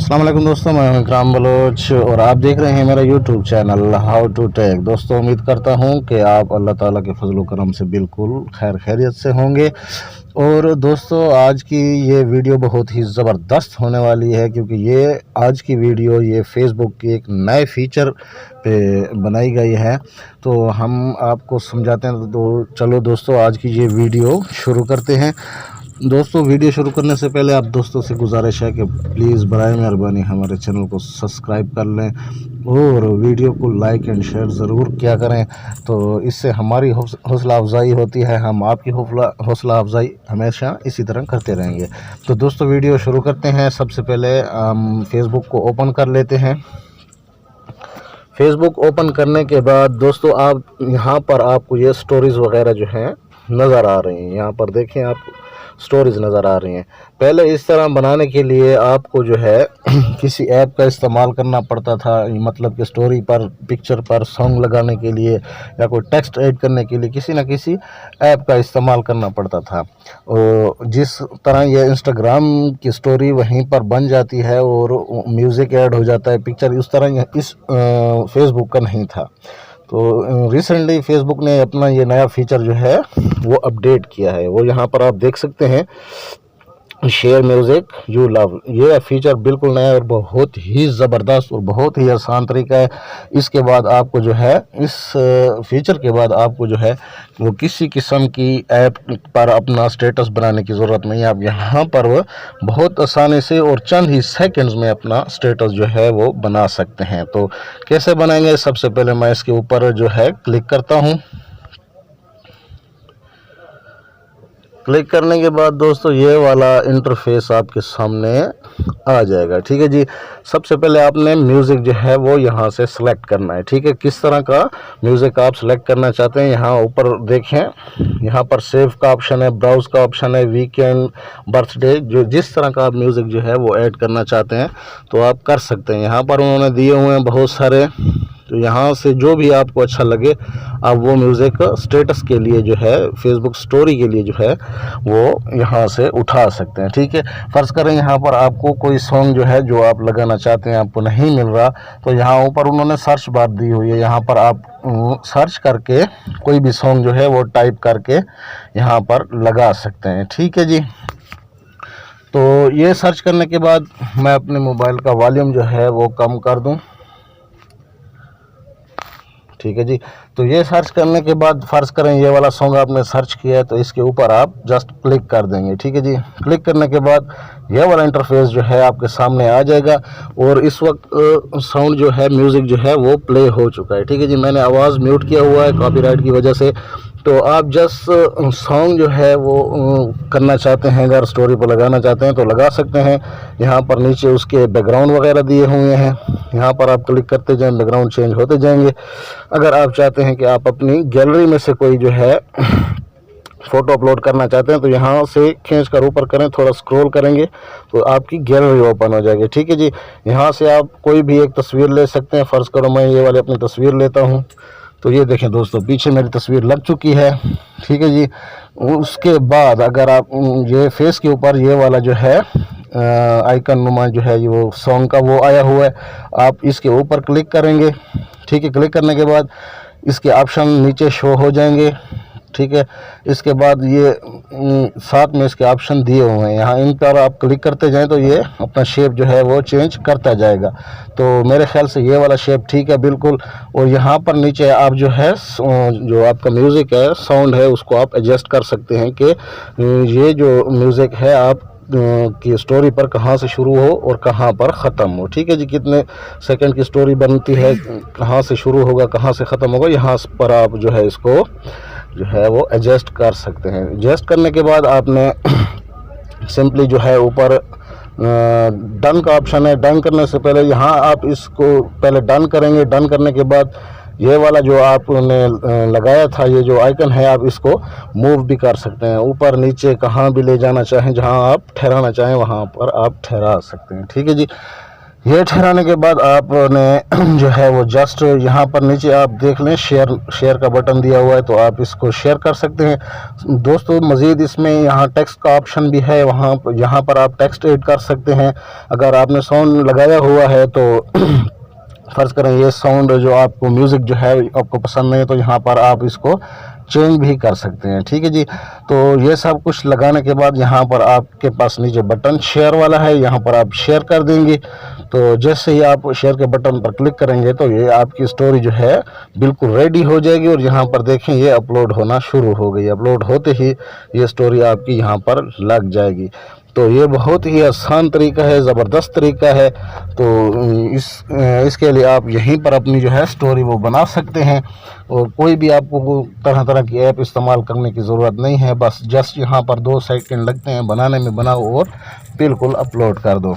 अस्सलाम वालेकुम दोस्तों, मैं हूं इकराम बलोच और आप देख रहे हैं मेरा YouTube channel how to tech. दोस्तों, उम्मीद करता हूं कि आप अल्लाह ताला के फजल व करम से बिल्कुल खैर खैरियत से होंगे। और दोस्तों, आज की ये वीडियो बहुत ही ज़बरदस्त होने वाली है, क्योंकि ये आज की वीडियो ये फेसबुक की एक नए फीचर पे बनाई गई है। तो हम आपको समझाते हैं। तो चलो दोस्तों, आज की ये वीडियो शुरू करते हैं। दोस्तों, वीडियो शुरू करने से पहले आप दोस्तों से गुजारिश है कि प्लीज़ बराए मेहरबानी हमारे चैनल को सब्सक्राइब कर लें और वीडियो को लाइक एंड शेयर ज़रूर किया करें। तो इससे हमारी हौसला अफजाई होती है, हम आपकी हौसला अफजाई हमेशा इसी तरह करते रहेंगे। तो दोस्तों, वीडियो शुरू करते हैं। सबसे पहले हम फेसबुक को ओपन कर लेते हैं। फेसबुक ओपन करने के बाद दोस्तों, आप यहाँ पर आपको ये स्टोरीज़ वगैरह जो हैं नज़र आ रही हैं। यहाँ पर देखें, आप स्टोरीज नज़र आ रही हैं। पहले इस तरह बनाने के लिए आपको जो है किसी ऐप का इस्तेमाल करना पड़ता था, मतलब कि स्टोरी पर, पिक्चर पर सॉन्ग लगाने के लिए या कोई टेक्स्ट ऐड करने के लिए किसी न किसी ऐप का इस्तेमाल करना पड़ता था। और जिस तरह ये इंस्टाग्राम की स्टोरी वहीं पर बन जाती है और म्यूज़िक ऐड हो जाता है, पिक्चर, उस तरह इस फेसबुक का नहीं था। तो रिसेंटली फेसबुक ने अपना ये नया फीचर जो है वो अपडेट किया है। वो यहाँ पर आप देख सकते हैं, शेयर म्यूज़िक यू लव। ये फीचर बिल्कुल नया और बहुत ही ज़बरदस्त और बहुत ही आसान तरीका है। इसके बाद आपको जो है, इस फीचर के बाद आपको जो है वो किसी किस्म की ऐप पर अपना स्टेटस बनाने की ज़रूरत नहीं है। आप यहाँ पर बहुत आसानी से और चंद ही सेकंड्स में अपना स्टेटस जो है वो बना सकते हैं। तो कैसे बनाएंगे? सबसे पहले मैं इसके ऊपर जो है क्लिक करता हूँ। क्लिक करने के बाद दोस्तों, ये वाला इंटरफेस आपके सामने आ जाएगा। ठीक है जी। सबसे पहले आपने म्यूज़िक जो है वो यहाँ से सिलेक्ट करना है। ठीक है, किस तरह का म्यूज़िक आप सिलेक्ट करना चाहते हैं, यहाँ ऊपर देखें, यहाँ पर सेव का ऑप्शन है, ब्राउज का ऑप्शन है, वीकेंड, बर्थडे, जो जिस तरह का आप म्यूज़िक जो है वो ऐड करना चाहते हैं तो आप कर सकते हैं। यहाँ पर उन्होंने दिए हुए हैं बहुत सारे, तो यहाँ से जो भी आपको अच्छा लगे आप वो म्यूज़िक स्टेटस के लिए जो है, फेसबुक स्टोरी के लिए जो है वो यहाँ से उठा सकते हैं। ठीक है, फ़र्ज़ करें यहाँ पर आपको कोई सॉन्ग जो है जो आप लगाना चाहते हैं आपको नहीं मिल रहा, तो यहाँ ऊपर उन्होंने सर्च बार दी हुई है। यहाँ पर आप सर्च करके कोई भी सॉन्ग जो है वो टाइप करके यहाँ पर लगा सकते हैं। ठीक है जी। तो ये सर्च करने के बाद मैं अपने मोबाइल का वॉल्यूम जो है वो कम कर दूँ। ठीक है जी। तो ये सर्च करने के बाद फ़र्ज़ करें ये वाला सॉन्ग आपने सर्च किया है, तो इसके ऊपर आप जस्ट क्लिक कर देंगे। ठीक है जी। क्लिक करने के बाद ये वाला इंटरफेस जो है आपके सामने आ जाएगा और इस वक्त साउंड जो है, म्यूज़िक जो है वो प्ले हो चुका है। ठीक है जी। मैंने आवाज़ म्यूट किया हुआ है कॉपीराइट की वजह से। तो आप जस्ट सॉन्ग जो है वो करना चाहते हैं, अगर स्टोरी पर लगाना चाहते हैं तो लगा सकते हैं। यहाँ पर नीचे उसके बैकग्राउंड वगैरह दिए हुए हैं, यहाँ पर आप क्लिक करते जाएं, बैकग्राउंड चेंज होते जाएंगे। अगर आप चाहते हैं कि आप अपनी गैलरी में से कोई जो है फ़ोटो अपलोड करना चाहते हैं तो यहाँ से खींच कर ऊपर करें, थोड़ा स्क्रॉल करेंगे तो आपकी गैलरी ओपन हो जाएगी। ठीक है जी। यहाँ से आप कोई भी एक तस्वीर ले सकते हैं। फ़र्ज़ करो मैं ये वाली अपनी तस्वीर लेता हूँ, तो ये देखें दोस्तों, पीछे मेरी तस्वीर लग चुकी है। ठीक है जी। उसके बाद अगर आप ये फेस के ऊपर ये वाला जो है आइकन नुमा जो है, ये वो सॉन्ग का वो आया हुआ है, आप इसके ऊपर क्लिक करेंगे। ठीक है, क्लिक करने के बाद इसके ऑप्शन नीचे शो हो जाएंगे। ठीक है, इसके बाद ये साथ में इसके ऑप्शन दिए हुए हैं, यहाँ इन पर आप क्लिक करते जाएं तो ये अपना शेप जो है वो चेंज करता जाएगा। तो मेरे ख्याल से ये वाला शेप ठीक है बिल्कुल। और यहाँ पर नीचे आप जो है, जो आपका म्यूज़िक है, साउंड है, उसको आप एडजस्ट कर सकते हैं कि ये जो म्यूज़िक है आप की स्टोरी पर कहाँ से शुरू हो और कहाँ पर ख़त्म हो। ठीक है जी। कितने सेकंड की स्टोरी बनती है, कहाँ से शुरू होगा कहाँ से ख़त्म होगा, यहाँ पर आप जो है इसको जो है वो एडजस्ट कर सकते हैं। एडजस्ट करने के बाद आपने सिंपली जो है ऊपर डन का ऑप्शन है, डन करने से पहले यहाँ आप इसको पहले डन करेंगे। डन करने के बाद ये वाला जो आपने लगाया था, ये जो आइकन है, आप इसको मूव भी कर सकते हैं, ऊपर नीचे कहाँ भी ले जाना चाहें, जहाँ आप ठहराना चाहें वहाँ पर आप ठहरा सकते हैं। ठीक है जी। ये ठहराने के बाद आपने जो है वो जस्ट यहाँ पर नीचे आप देख लें शेयर का बटन दिया हुआ है, तो आप इसको शेयर कर सकते हैं दोस्तों। मज़ीद इसमें यहाँ टेक्स्ट का ऑप्शन भी है, यहाँ पर आप टेक्स्ट ऐड कर सकते हैं। अगर आपने साउंड लगाया हुआ है तो फ़र्ज़ करें ये साउंड जो आपको म्यूज़िक जो है आपको पसंद नहीं है, तो यहाँ पर आप इसको चेंज भी कर सकते हैं, ठीक है जी। तो ये सब कुछ लगाने के बाद यहाँ पर आपके पास नीचे बटन शेयर वाला है, यहाँ पर आप शेयर कर देंगे। तो जैसे ही आप शेयर के बटन पर क्लिक करेंगे तो ये आपकी स्टोरी जो है बिल्कुल रेडी हो जाएगी, और यहाँ पर देखें ये अपलोड होना शुरू हो गई। अपलोड होते ही ये स्टोरी आपकी यहाँ पर लग जाएगी। तो ये बहुत ही आसान तरीका है, ज़बरदस्त तरीका है। तो इसके लिए आप यहीं पर अपनी जो है स्टोरी वो बना सकते हैं, और कोई भी आपको तरह तरह की ऐप इस्तेमाल करने की ज़रूरत नहीं है। बस जस्ट यहाँ पर 2 सेकंड लगते हैं बनाने में, बनाओ और बिल्कुल अपलोड कर दो।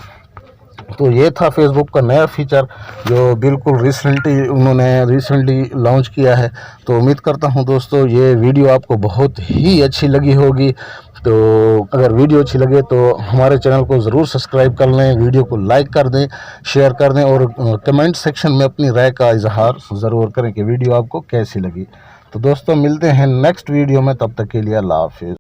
तो ये था फेसबुक का नया फीचर जो बिल्कुल रिसेंटली लॉन्च किया है। तो उम्मीद करता हूँ दोस्तों ये वीडियो आपको बहुत ही अच्छी लगी होगी। तो अगर वीडियो अच्छी लगे तो हमारे चैनल को ज़रूर सब्सक्राइब कर लें, वीडियो को लाइक कर दें, शेयर कर दें, और कमेंट सेक्शन में अपनी राय का इजहार ज़रूर करें कि वीडियो आपको कैसी लगी। तो दोस्तों मिलते हैं नेक्स्ट वीडियो में, तब तक के लिए अल्लाह हाफिज़।